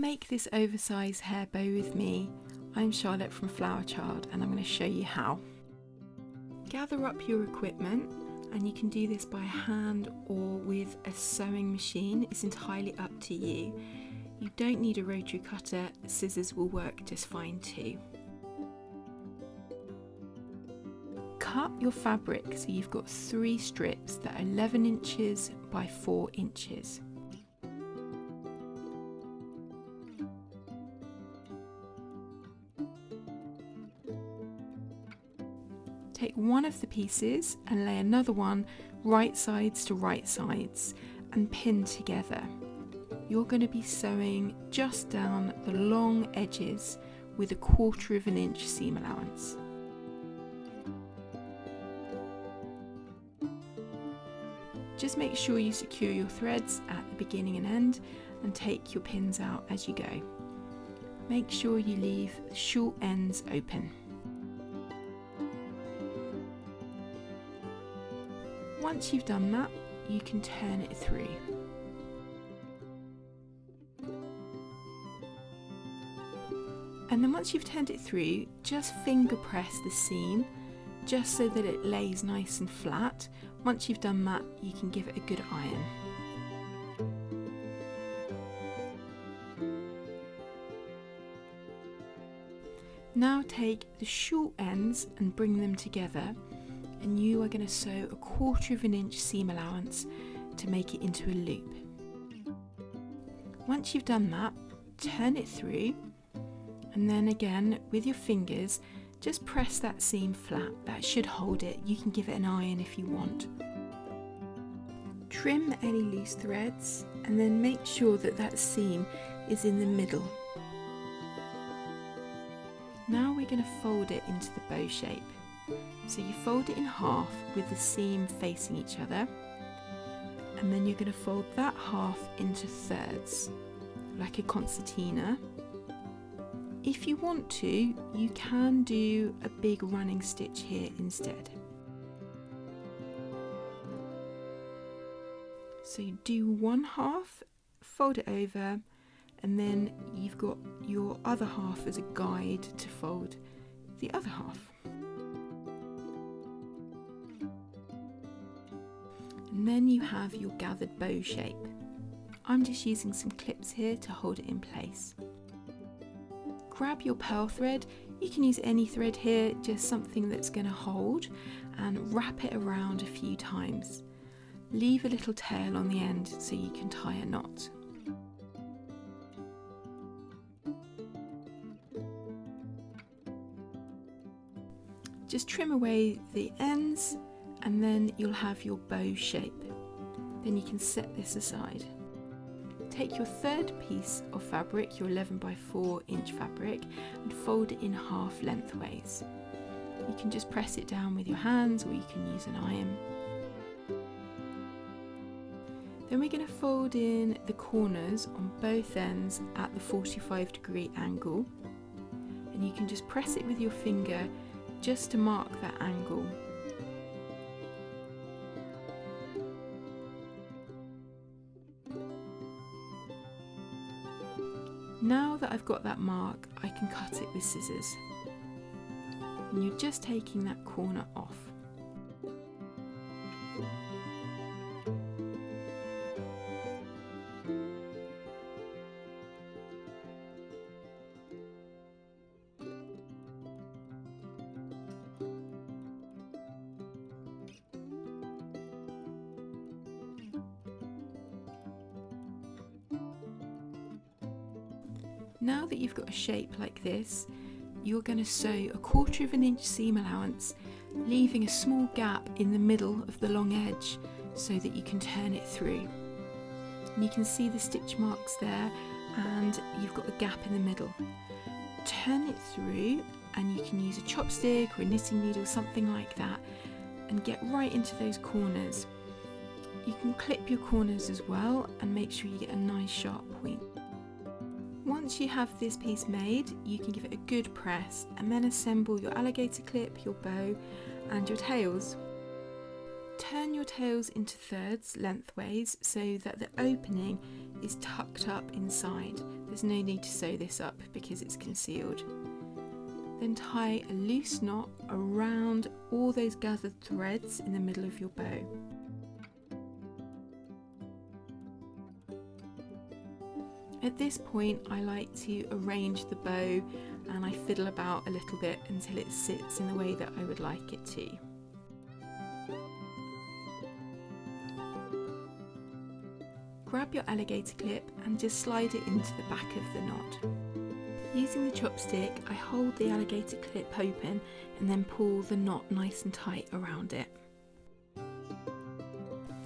make this oversized hair bow with me, I'm Charlotte from Flower Child, and I'm going to show you how. Gather up your equipment, and you can do this by hand or with a sewing machine. It's entirely up to you. You don't need a rotary cutter, scissors will work just fine too. Cut your fabric so you've got 3 strips that are 11 inches by 4 inches. Take one of the pieces and lay another one right sides to right sides and pin together. You're going to be sewing just down the long edges with 1/4 of an inch seam allowance. Just make sure you secure your threads at the beginning and end and take your pins out as you go. Make sure you leave the short ends open. Once you've done that, you can turn it through. And then once you've turned it through, just finger press the seam just so that it lays nice and flat. Once you've done that, you can give it a good iron. Now take the short ends and bring them together, and you are going to sew 1/4 of an inch seam allowance to make it into a loop. Once you've done that, turn it through, and then again with your fingers just press that seam flat. That should hold it. You can give it an iron if you want. Trim any loose threads and then make sure that that seam is in the middle. Now we're going to fold it into the bow shape. So you fold it in half with the seam facing each other, and then you're going to fold that half into thirds, like a concertina. If you want to, you can do a big running stitch here instead. So you do one half, fold it over, and then you've got your other half as a guide to fold the other half. And then you have your gathered bow shape. I'm just using some clips here to hold it in place. Grab your pearl thread. You can use any thread here, just something that's going to hold, and wrap it around a few times. Leave a little tail on the end so you can tie a knot. Just trim away the ends, and then you'll have your bow shape. Then you can set this aside. Take your third piece of fabric, your 11 by 4 inch fabric, and fold it in half lengthways. You can just press it down with your hands, or you can use an iron. Then we're going to fold in the corners on both ends at the 45-degree angle, and you can just press it with your finger just to mark that angle. Now that I've got that mark, I can cut it with scissors. And you're just taking that corner off. Now that you've got a shape like this, you're going to sew 1/4 of an inch seam allowance, leaving a small gap in the middle of the long edge so that you can turn it through. And you can see the stitch marks there, and you've got a gap in the middle. Turn it through, and you can use a chopstick or a knitting needle, something like that, and get right into those corners. You can clip your corners as well and make sure you get a nice sharp point. Once you have this piece made, you can give it a good press and then assemble your alligator clip, your bow, and your tails. Turn your tails into thirds lengthways so that the opening is tucked up inside. The There's no need to sew this up because it's concealed. Then tie a loose knot around all those gathered threads in the middle of your bow. At this point I like to arrange the bow and I fiddle about a little bit until it sits in the way that I would like it to. Grab your alligator clip and just slide it into the back of the knot. Using the chopstick, I hold the alligator clip open and then pull the knot nice and tight around it.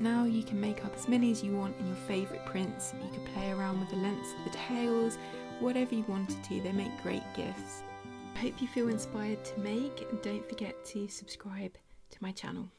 Now you can make up as many as you want in your favourite prints. You can play around with the lengths of the tails, whatever you wanted to, they make great gifts. I hope you feel inspired to make, and don't forget to subscribe to my channel.